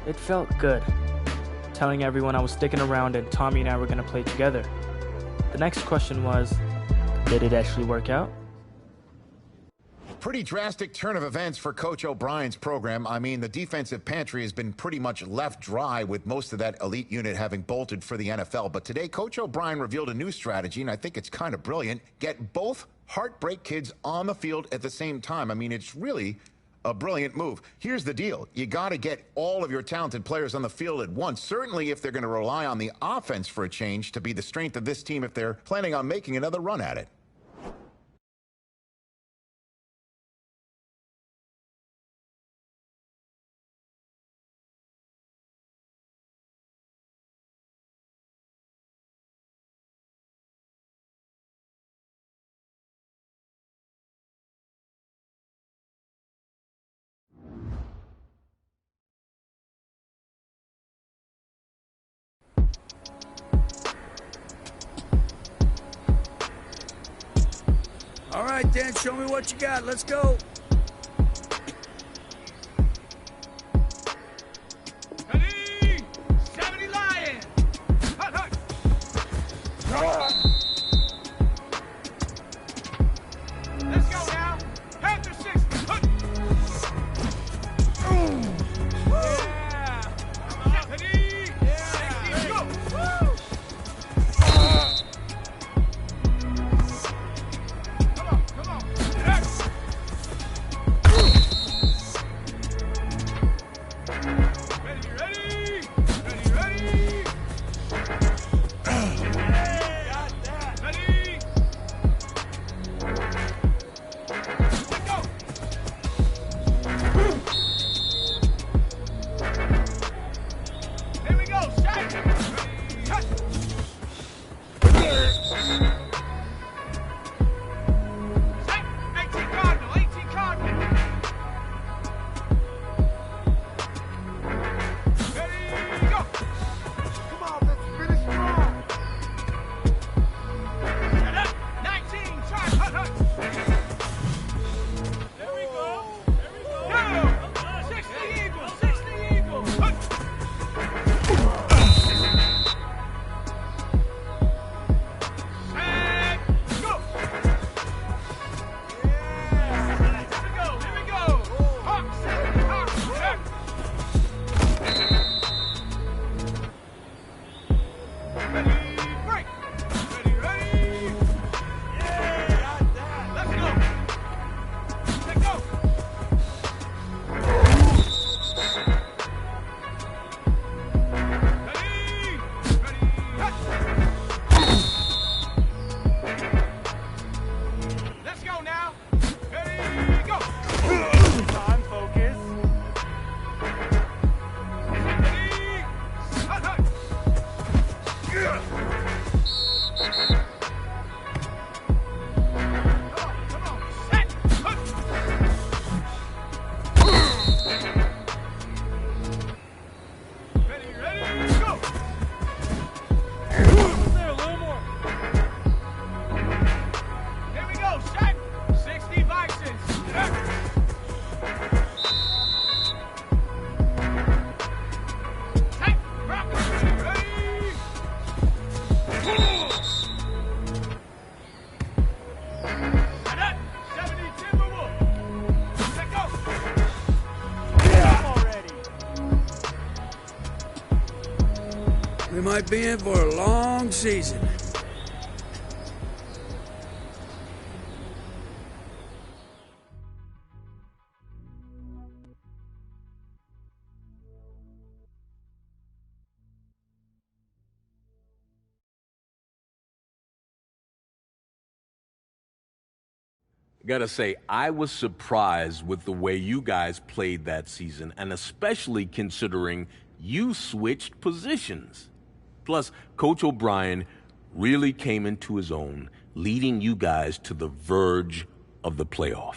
It felt good, telling everyone I was sticking around and Tommy and I were going to play together. The next question was, did it actually work out? Pretty drastic turn of events for Coach O'Brien's program. I mean, the defensive pantry has been pretty much left dry with most of that elite unit having bolted for the NFL. But today, Coach O'Brien revealed a new strategy, and I think it's kind of brilliant. Get both heartbreak kids on the field at the same time. I mean, it's really a brilliant move. Here's the deal. You got to get all of your talented players on the field at once, certainly if they're going to rely on the offense for a change to be the strength of this team if they're planning on making another run at it. All right, Dan, show me what you got. Let's go. Ready? 70 Lions! Hut, hut! Let's go now. Panther 60. Hut. Yeah. Ready? Yeah. Go. Woo. Come on. Yes. Ready? Ready? Got that. Ready? Let go. Here we go. Shot. Ready? Cut. Set. 18 Cardinal. 18 Cardinal. Ready? Go. Come on, let's finish strong. Set up. 19. Charge. Hut, hut. There we go. Go. 60 Eagles. 60 Eagles. Hut. Set. Go. Yeah. Here we go. Hawk, set. Hawk, set. Ready, break. Ready. Yeah, got that. Let's go. Let go. Ready. Cut. Let's go now. Ready, go. Time, focus. Ready. Hut, hut. Come on. Set. Hut. Ready, go. Almost there, a little more. Here we go, set. 60 Bisons. Set. Set. Rock. Ready. Set up. 70 Timberwolves. Let go. Up already. We might be in for a long season. Gotta say, I was surprised with the way you guys played that season, and especially considering you switched positions. Plus, Coach O'Brien really came into his own, leading you guys to the verge of the playoff.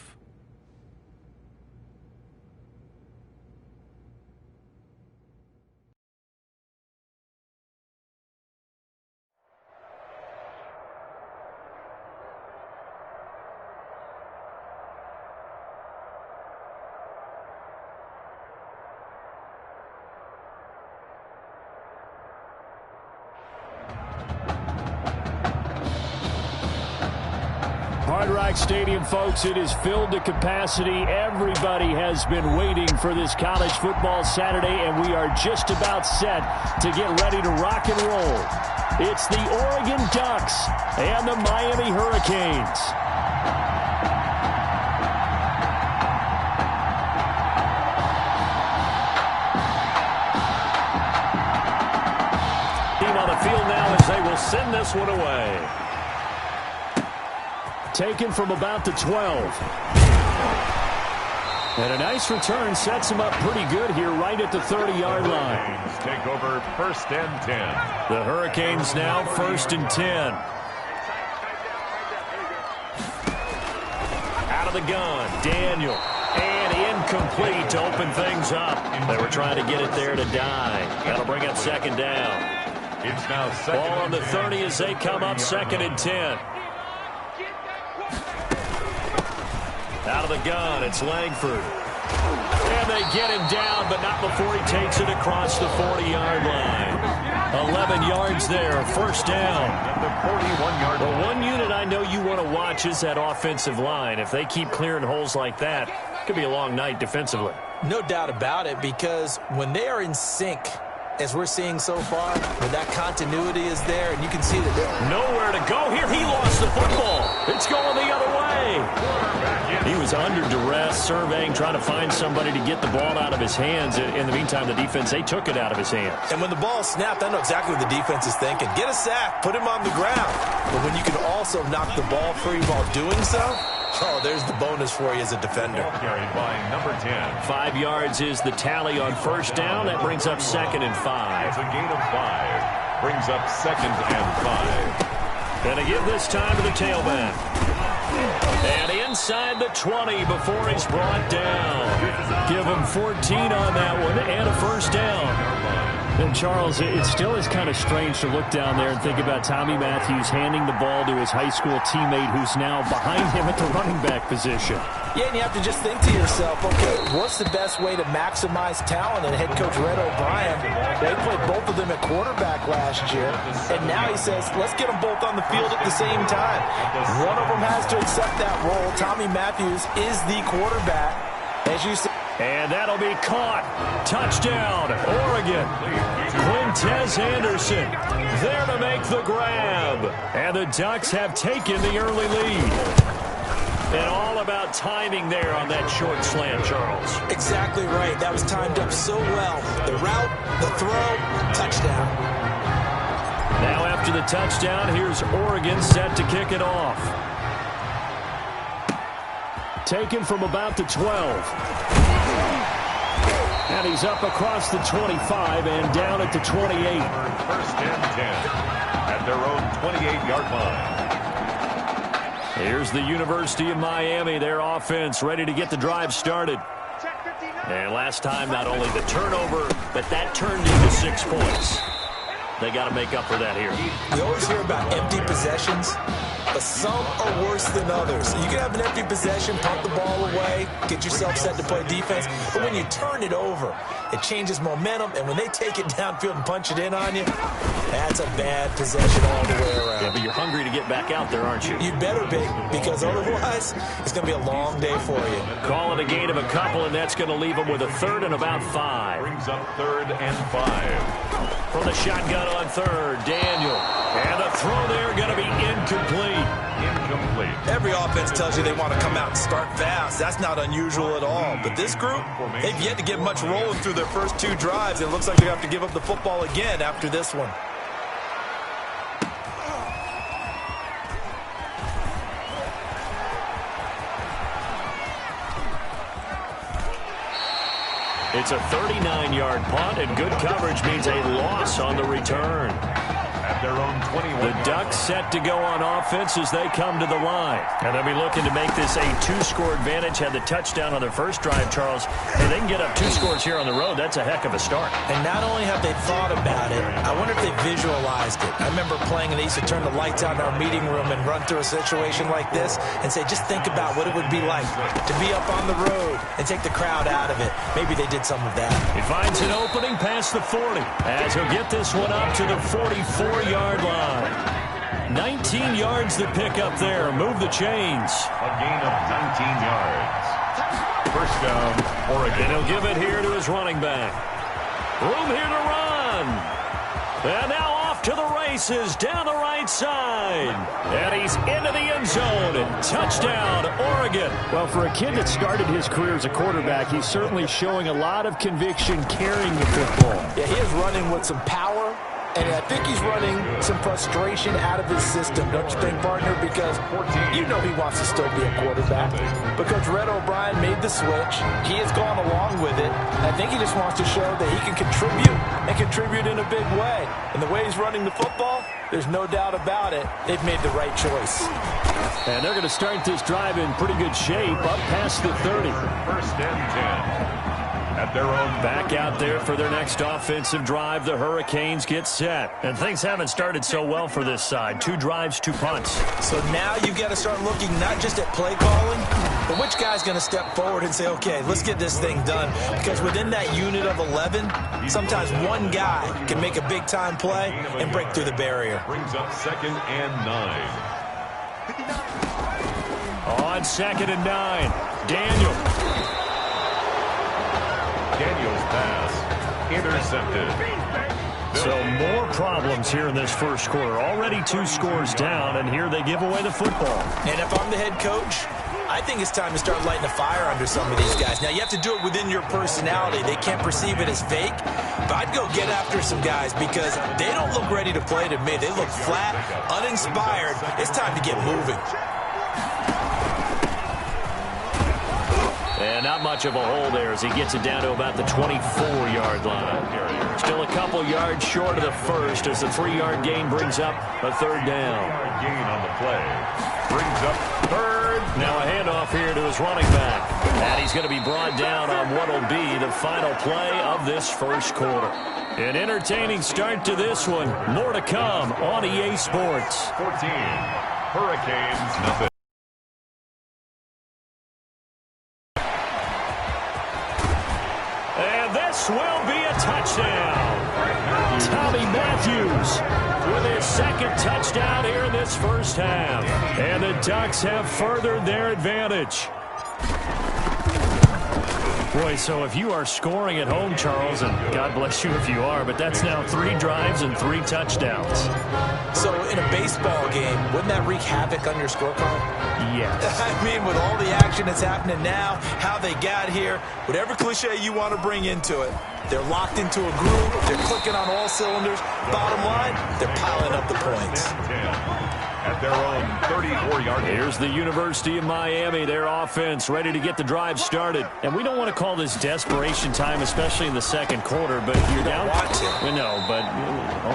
Hard Rock Stadium, folks, it is filled to capacity. Everybody has been waiting for this college football Saturday, and we are just about set to get ready to rock and roll. It's the Oregon Ducks and the Miami Hurricanes. Team on the field now as they will send this one away. Taken from about the 12. And a nice return sets him up pretty good here right at the 30-yard line. Take over 1st and 10. The Hurricanes now 1st and 10. Out of the gun, Daniel. And incomplete to open things up. They were trying to get it there to die. That'll bring up 2nd down. It's now 2nd Ball on the 30 as they come up 2nd and 10. Out of the gun, it's Langford. And they get him down, but not before he takes it across the 40-yard line. 11 yards there, 1st down. At the 41-yard line. The one unit I know you want to watch is that offensive line. If they keep clearing holes like that, it could be a long night defensively. No doubt about it, because when they are in sync, as we're seeing so far, when that continuity is there, and you can see that they're nowhere to go here. He lost the football. It's going the other way. He was under duress, surveying, trying to find somebody to get the ball out of his hands. In the meantime, the defense, they took it out of his hands. And when the ball snapped, I know exactly what the defense is thinking. Get a sack, put him on the ground. But when you can also knock the ball free while doing so, oh, there's the bonus for you as a defender. Carried by number 10. 5 yards is the tally on 1st down. That brings up 2nd and 5. It's a gain of 5. Brings up 2nd and 5. Gonna give this time to the tailback. And inside the 20 before he's brought down. Give him 14 on that one and a 1st down. And Charles, it still is kind of strange to look down there and think about Tommy Matthews handing the ball to his high school teammate who's now behind him at the running back position. Yeah, and you have to just think to yourself, okay, what's the best way to maximize talent? And head coach Red O'Brien, they played both of them at quarterback last year, and now he says, let's get them both on the field at the same time. One of them has to accept that role. Tommy Matthews is the quarterback, as you said. And that'll be caught. Touchdown, Oregon. Quintez Anderson there to make the grab. And the Ducks have taken the early lead. And all about timing there on that short slant, Charles. Exactly right. That was timed up so well. The route, the throw, touchdown. Now after the touchdown, here's Oregon set to kick it off. Taken from about the 12. And he's up across the 25 and down at the 28. 1st and 10 at their own 28-yard line. Here's the University of Miami, their offense ready to get the drive started. And last time, not only the turnover, but that turned into 6 points. They got to make up for that here. We always hear about empty possessions, but some are worse than others. You can have an empty possession, pump the ball away, get yourself set to play defense, but when you turn it over, it changes momentum, and when they take it downfield and punch it in on you, that's a bad possession all the way around. Yeah, but you're hungry to get back out there, aren't you? You better be, because otherwise, it's going to be a long day for you. Call it a gain of a couple, and that's going to leave them with a 3rd and about 5. Brings up 3rd and 5. From the shotgun on 3rd, Daniel. And the throw there going to be incomplete. Incomplete. Every offense tells you they want to come out and start fast. That's not unusual at all. But this group, they've yet to get much rolling through their first 2 drives. It looks like they have to give up the football again after this one. It's a 39-yard punt, and good coverage means a loss on the return. At their own 21. The Ducks set to go on offense as they come to the line. And they'll be looking to make this a 2-score advantage. Had the touchdown on their first drive, Charles. And they can get up 2 scores here on the road. That's a heck of a start. And not only have they thought about it, I wonder if they visualized it. I remember playing, and they used to turn the lights out in our meeting room and run through a situation like this and say, just think about what it would be like to be up on the road and take the crowd out of it. Maybe they did some of that. He finds an opening past the 40 as he'll get this one up to the 44-yard line. 19 yards to pick up there. Move the chains. A gain of 19 yards. First down, Oregon. And he'll give it here to his running back. Room here to run. And now off to the races down the right side. And he's into the end zone. Touchdown, Oregon. Well, for a kid that started his career as a quarterback, he's certainly showing a lot of conviction carrying the football. Yeah, he is running with some power. And I think he's running some frustration out of his system, don't you think, partner? Because you know he wants to still be a quarterback. But Coach Red O'Brien made the switch. He has gone along with it. I think he just wants to show that he can contribute and contribute in a big way. And the way he's running the football, there's no doubt about it. They've made the right choice. And they're going to start this drive in pretty good shape, up past the 30. First and 10. At their own. Back out there for their next offensive drive. The Hurricanes get set. And things haven't started so well for this side. 2 drives, 2 punts. So now you've got to start looking not just at play calling, but which guy's going to step forward and say, okay, let's get this thing done. Because within that unit of 11, sometimes one guy can make a big-time play and break through the barrier. Brings up 2nd and 9. On 2nd and 9, Daniel. Daniel's pass intercepted. So more problems here in this first quarter. Already 2 scores down, and here they give away the football. And if I'm the head coach, I think it's time to start lighting a fire under some of these guys. Now, you have to do it within your personality. They can't perceive it as fake. But I'd go get after some guys because they don't look ready to play to me. They look flat, uninspired. It's time to get moving. And not much of a hole there as he gets it down to about the 24-yard line. Still a couple yards short of the first as the 3-yard gain brings up a 3rd down. Gain on the play. Brings up 3rd. Now a handoff here to his running back. And he's going to be brought down on what will be the final play of this first quarter. An entertaining start to this one. More to come on EA Sports. 14. Hurricanes, nothing. This will be a touchdown. Tommy Matthews with his 2nd touchdown here in this first half. And the Ducks have furthered their advantage. Boy, so if you are scoring at home, Charles, and God bless you if you are, but that's now 3 drives and 3 touchdowns. So in a baseball game, wouldn't that wreak havoc on your scorecard? Yes. I mean, with all the action that's happening now, how they got here, whatever cliche you want to bring into it, they're locked into a groove, they're clicking on all cylinders. Bottom line, they're piling up the points. At their own 34-yard line. Here's the University of Miami, their offense ready to get the drive started. And we don't want to call this desperation time, especially in the second quarter, but you're down. Want to. No, but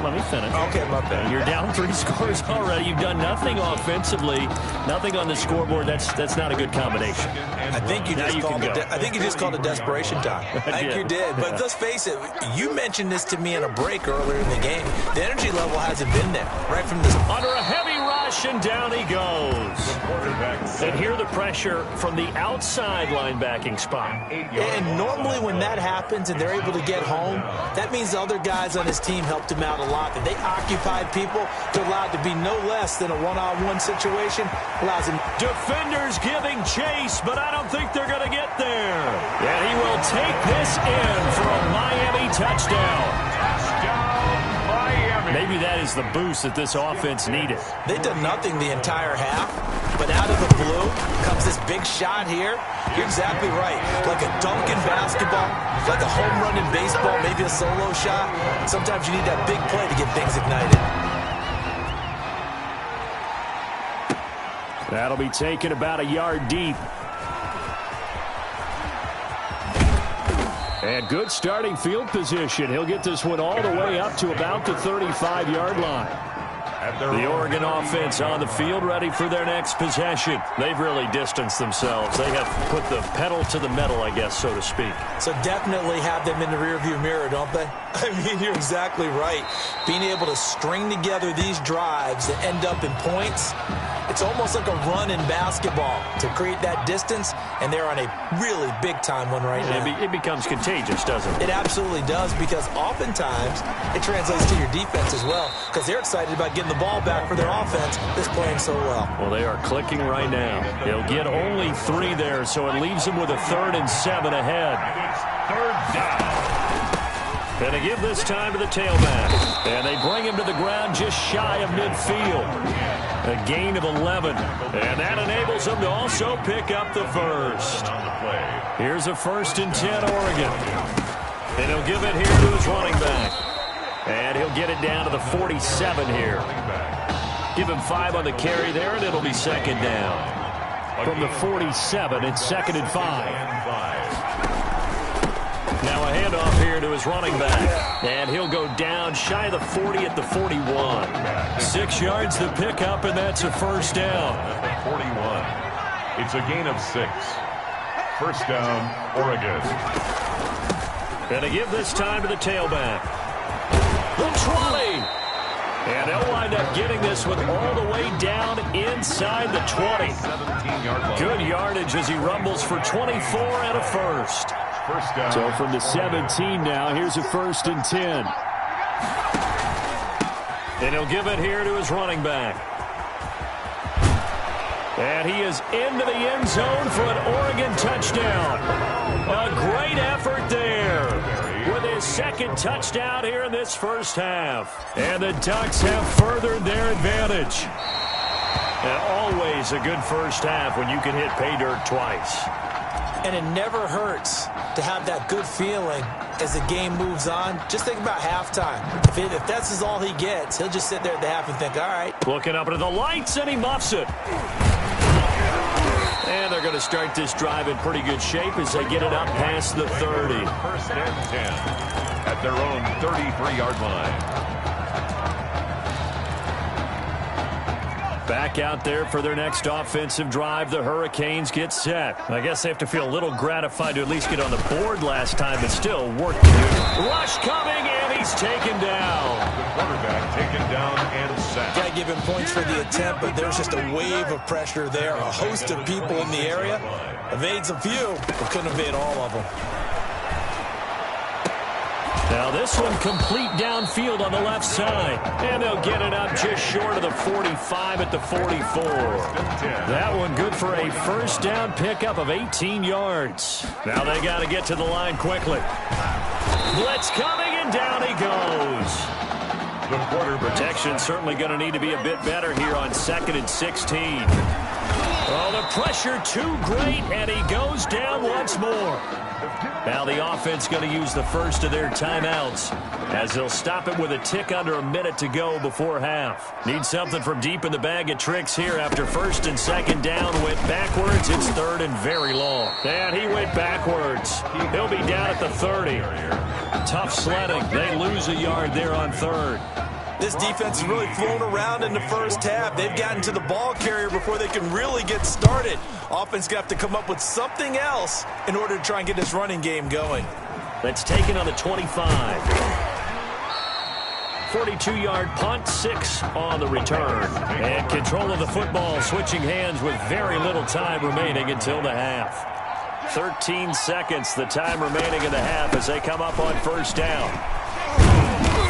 let me finish. Okay, my bad. You're down 3 scores already. You've done nothing offensively, nothing on the scoreboard. That's not a good combination. I think you just called it desperation time. I think you did. But let's face it, you mentioned this to me in a break earlier in the game. The energy level hasn't been there right from this. Under a heavy rush, and down he goes. And here the pressure from the outside linebacking spot. And normally when that happens and they're able to get home, that means the other guys on his team helped him out a lot. That they occupied people to allow it to be no less than a one-on-one situation. Allows him. Defenders giving chase, but I don't think they're going to get there. And he will take this in for a Miami touchdown. Maybe that is the boost that this offense needed. They've done nothing the entire half, but out of the blue comes this big shot here. You're exactly right. Like a dunk in basketball, like a home run in baseball, maybe a solo shot. Sometimes you need that big play to get things ignited. That'll be taken about a yard deep. And good starting field position. He'll get this one all the way up to about the 35-yard line. The Oregon offense on the field ready for their next possession. They've really distanced themselves. They have put the pedal to the metal, I guess, so to speak. So definitely have them in the rearview mirror, don't they? I mean, you're exactly right. Being able to string together these drives that end up in points, It's almost like a run in basketball to create that distance, and they're on a really big-time one right now. It becomes contagious, doesn't it? It absolutely does, because oftentimes it translates to your defense as well, because they're excited about getting the ball back for their offense that's playing so well. Well, they are clicking right now. They'll get only 3 there, so it leaves them with a 3rd and 7 ahead. It's 3rd down. And they give this time to the tailback. And they bring him to the ground just shy of midfield. A gain of 11. And that enables them to also pick up the first. Here's a 1st and 10 Oregon. And he'll give it here to his running back. And he'll get it down to the 47 here. Give him 5 on the carry there, and it'll be 2nd down. From the 47, it's 2nd and 5. Now a handoff here to his running back. And he'll go down shy of the 40 at the 41. 6 yards to pick up, and that's a 1st down. 41. It's a gain of 6. 1st down, Oregon. And they give this time to the tailback. The 20. And they'll wind up getting this with all the way down inside the 20. 17-yard line. Good yardage as he rumbles for 24 and a 1st. 1st down. So from the 17 now, here's a 1st and 10. And he'll give it here to his running back. And he is into the end zone for an Oregon touchdown. A great effort there with his 2nd touchdown here in this 1st half. And the Ducks have furthered their advantage. And always a good 1st half when you can hit pay dirt twice. And it never hurts to have that good feeling as the game moves on. Just think about halftime. If that's all he gets, he'll just sit there at the half and think, all right. Looking up into the lights, and he muffs it. And they're going to start this drive in pretty good shape as they get it up past the 30. 1st and 10 at their own 33-yard line. Back out there for their next offensive drive. The Hurricanes get set. I guess they have to feel a little gratified to at least get on the board last time, but still work to do. Rush coming, and he's taken down. The quarterback taken down and sacked. Got to give him points for the attempt, but there's just a wave of pressure there. A host of people in the area. Evades a few, but couldn't evade all of them. Now this one complete downfield on the left side. And they'll get it up just short of the 45 at the 44. That one good for a 1st down pickup of 18 yards. Now they got to get to the line quickly. Blitz coming, and down he goes. The quarter protection certainly going to need to be a bit better here on 2nd and 16. Oh, the pressure too great, and he goes down once more. Now the offense going to use the first of their timeouts as they'll stop it with a tick under a minute to go before half. Need something from deep in the bag of tricks here after 1st and 2nd down. Went backwards. It's 3rd and very long. And he went backwards. He'll be down at the 30. Tough sledding. They lose a yard there on 3rd. This defense has really flown around in the 1st half. They've gotten to the ball carrier before they can really get started. Offense got to come up with something else in order to try and get this running game going. That's taken on the 25. 42-yard punt, 6 on the return. And control of the football, switching hands with very little time remaining until the half. 13 seconds, the time remaining in the half as they come up on 1st down.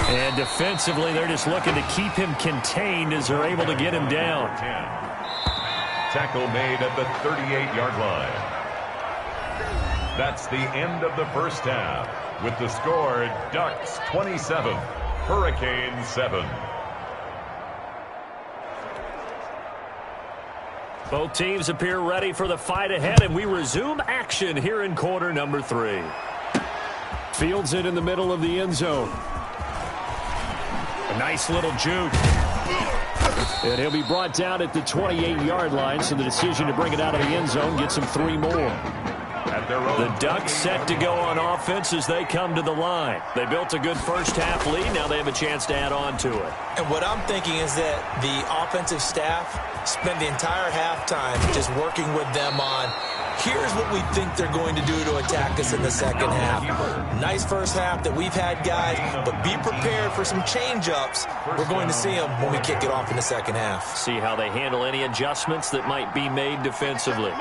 And defensively, they're just looking to keep him contained as they're able to get him down. Tackle made at the 38-yard line. That's the end of the 1st half. With the score, Ducks 27, Hurricanes 7. Both teams appear ready for the fight ahead, and we resume action here in quarter number 3. Fields it in the middle of the end zone. A nice little juke. And he'll be brought down at the 28-yard line, so the decision to bring it out of the end zone gets him 3 more. The Ducks set to go on offense as they come to the line. They built a good first-half lead. Now they have a chance to add on to it. And what I'm thinking is that the offensive staff spent the entire halftime just working with them on, here's what we think they're going to do to attack us in the second half. Nice first half that we've had, guys, but be prepared for some change-ups. We're going to see them when we kick it off in the second half. See how they handle any adjustments that might be made defensively.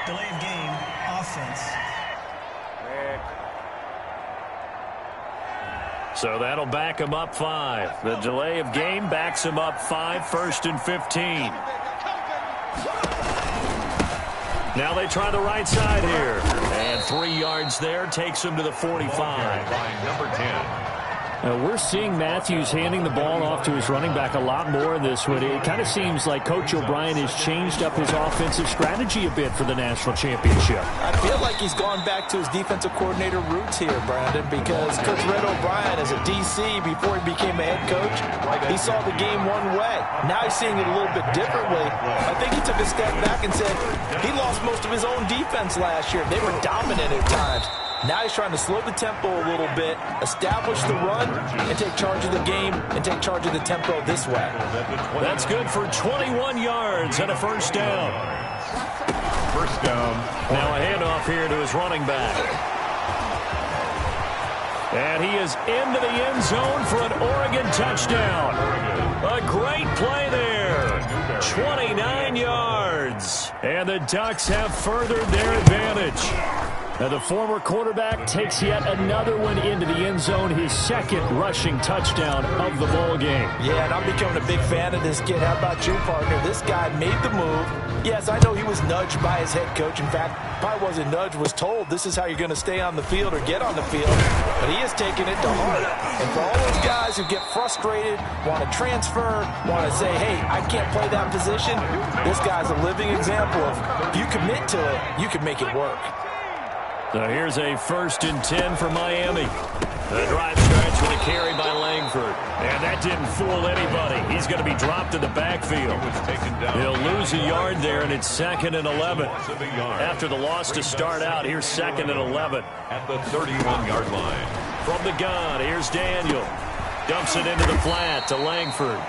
Delay of game, offense. So that'll back him up 5. The delay of game backs him up 5, 1st and 15. Now they try the right side here. And 3 yards there takes him to the 45. Number 10. We're seeing Matthews handing the ball off to his running back a lot more in this one. It kind of seems like Coach O'Brien has changed up his offensive strategy a bit for the national championship. I feel like he's gone back to his defensive coordinator roots here, Brandon, because Coach Red O'Brien, as a DC before he became a head coach, he saw the game one way. Now he's seeing it a little bit differently. I think he took a step back and said he lost most of his own defense last year. They were dominant at times. Now he's trying to slow the tempo a little bit, establish the run, and take charge of the game and take charge of the tempo this way. That's good for 21 yards and a first down. First down. Now a handoff here to his running back. And he is into the end zone for an Oregon touchdown. A great play there. 29 yards. And the Ducks have furthered their advantage. Now the former quarterback takes yet another one into the end zone, his second rushing touchdown of the ball game. Yeah, and I'm becoming a big fan of this kid. How about you, partner? This guy made the move. Yes, I know he was nudged by his head coach. In fact, probably wasn't nudged, was told this is how you're going to stay on the field or get on the field. But he has taken it to heart. And for all those guys who get frustrated, want to transfer, want to say, hey, I can't play that position, this guy's a living example of if you commit to it, you can make it work. So here's a 1st and 10 for Miami. The drive starts with a carry by Langford. And that didn't fool anybody. He's going to be dropped in the backfield. He'll lose a yard there, and it's 2nd and 11. After the loss to start out, here's 2nd and 11. At the 31-yard line. From the gun, here's Daniel. Dumps it into the flat to Langford.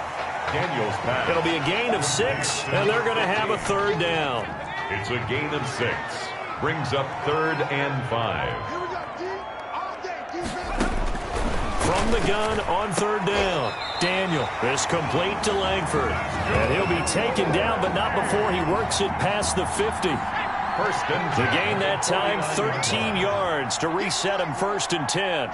Daniel's pass. It'll be a gain of 6, and they're going to have a 3rd down. It's a gain of 6. Brings up 3rd and 5. From the gun on 3rd down. Daniel is complete to Langford. And he'll be taken down, but not before he works it past the 50. First and 10. To gain that time, 13 yards to reset him 1st and 10.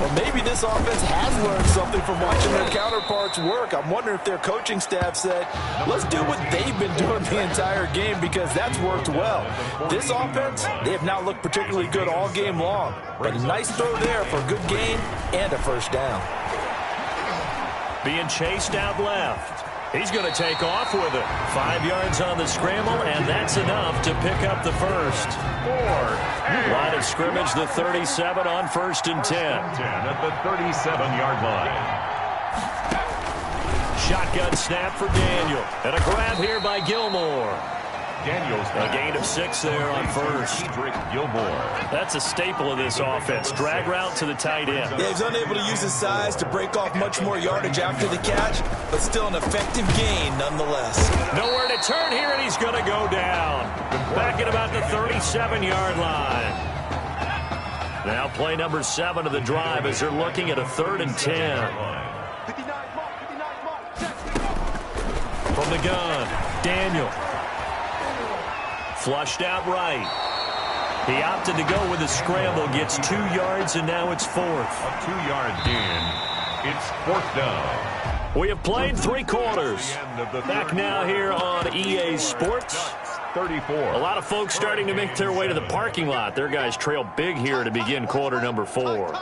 Well, maybe this offense has learned something from watching their counterparts work. I'm wondering if their coaching staff said, let's do what they've been doing the entire game because that's worked well. This offense, they have not looked particularly good all game long. But a nice throw there for a good gain and a first down. Being chased out left. He's going to take off with it. 5 yards on the scramble, and that's enough to pick up the first. Line of scrimmage, the 37 on 1st and 10. At the 37-yard line. Shotgun snap for Daniel. And a grab here by Gilmore. Daniels. A gain of 6 there on 1st. Gilmore. That's a staple of this offense. Drag route to the tight end. Yeah, he's unable to use his size to break off much more yardage after the catch, but still an effective gain nonetheless. Nowhere to turn here, and he's going to go down. Back at about the 37-yard line. Now play number 7 of the drive as they're looking at a 3rd and 10. From the gun, Daniel. Flushed out right. He opted to go with a scramble, gets 2 yards, and now it's 4th. A 2-yard gain. It's 4th down. We have played 3 quarters. Back now here on EA Sports. 34. A lot of folks starting to make their way to the parking lot. Their guys trail big here to begin quarter number 4.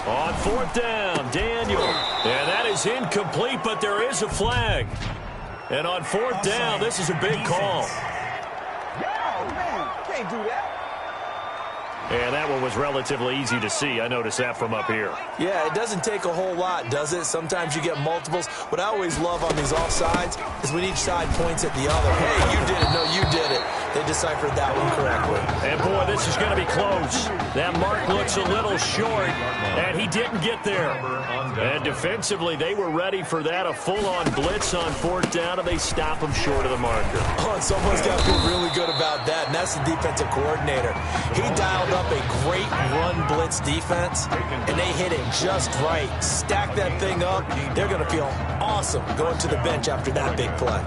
On 4th down, Daniel. And that is incomplete, but there is a flag. And on fourth down, this is a big call. Oh, man, can't do that. And that one was relatively easy to see. I noticed that from up here. Yeah, it doesn't take a whole lot, does it? Sometimes you get multiples. What I always love on these offsides is when each side points at the other. Hey, you did it. No, you did it. They deciphered that one correctly. And, boy, this is going to be close. That mark looks a little short, and he didn't get there. And defensively, they were ready for that, a full-on blitz on fourth down, and they stop him short of the marker. Oh, and someone's got to feel really good about that, and that's the defensive coordinator. He dialed up a great run blitz defense, and they hit it just right. Stack that thing up. They're going to feel awesome going to the bench after that big play.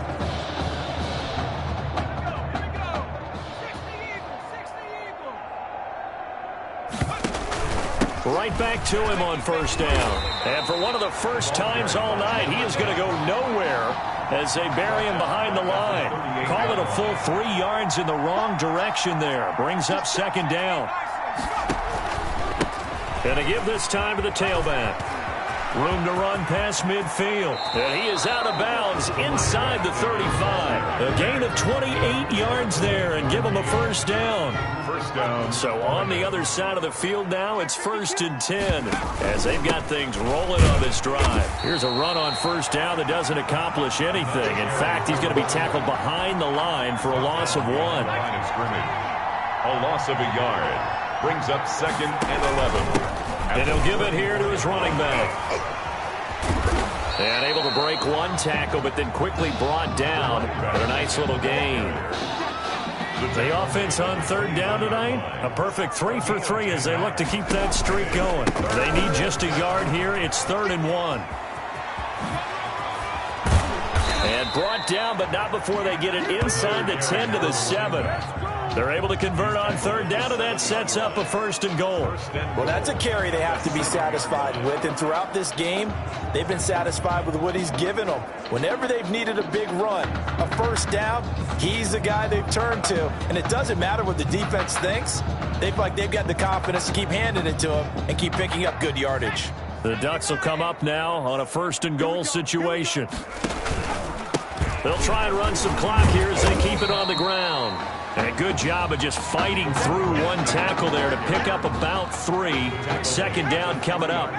Right back to him on first down. And for one of the first times all night, he is going to go nowhere as they bury him behind the line. Call it a full 3 yards in the wrong direction there. Brings up second down. And to give this time to the tailback. Room to run past midfield. And he is out of bounds inside the 35. A gain of 28 yards there and give him a first down. First down. So on the other side of the field now, it's 1st and 10 as they've got things rolling on this drive. Here's a run on first down that doesn't accomplish anything. In fact, he's going to be tackled behind the line for a loss of 1. Line of scrimmage. A loss of a yard. Brings up 2nd and 11. And he'll give it here to his running back. And able to break one tackle, but then quickly brought down for a nice little gain. The offense on third down tonight, a perfect 3 for 3 as they look to keep that streak going. They need just a yard here. It's 3rd and 1. And brought down, but not before they get it inside the 10 to the 7. They're able to convert on third down, and that sets up a 1st and goal. Well, that's a carry they have to be satisfied with, and throughout this game, they've been satisfied with what he's given them. Whenever they've needed a big run, a first down, he's the guy they've turned to, and it doesn't matter what the defense thinks. They feel like they've got the confidence to keep handing it to him and keep picking up good yardage. The Ducks will come up now on a 1st and goal situation. They'll try and run some clock here as they keep it on the ground. And a good job of just fighting through one tackle there to pick up about 3. 2nd down coming up.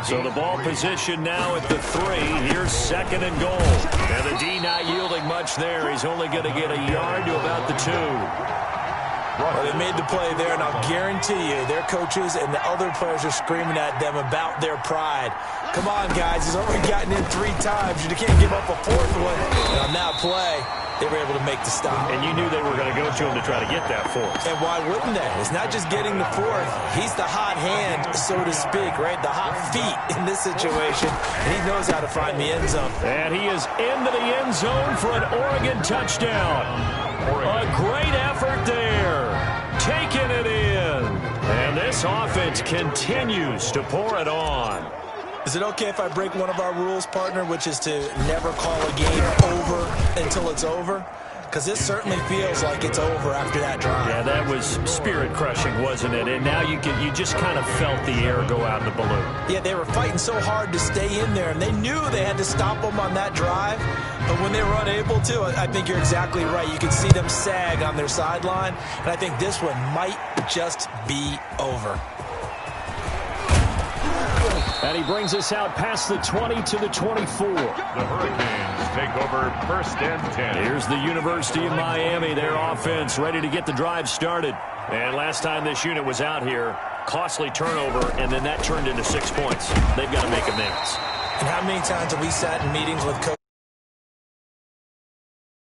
So the ball position now at the 3. Here's 2nd and goal. And the D not yielding much there. He's only going to get a yard to about the 2. Well, they made the play there, and I'll guarantee you their coaches and the other players are screaming at them about their pride. Come on, guys. He's already gotten in 3 times. You can't give up a 4th one. And on that play, they were able to make the stop. And you knew they were going to go to him to try to get that 4th. And why wouldn't they? It's not just getting the 4th. He's the hot hand, so to speak, right? The hot feet in this situation. And he knows how to find the end zone. And he is into the end zone for an Oregon touchdown. A great effort there. Taking it in. And this offense continues to pour it on. Is it okay if I break one of our rules, partner, which is to never call a game over until it's over? Because this certainly feels like it's over after that drive. Yeah, that was spirit-crushing, wasn't it? And now you just kind of felt the air go out of the balloon. Yeah, they were fighting so hard to stay in there, and they knew they had to stop them on that drive. But when they were unable to, I think you're exactly right. You can see them sag on their sideline, and I think this one might just be over. And he brings us out past the 20 to the 24. The Hurricanes take over 1st and 10. Here's the University of Miami, their offense ready to get the drive started. And last time this unit was out here, costly turnover, and then that turned into 6 points. They've got to make amends. And how many times have we sat in meetings with coaches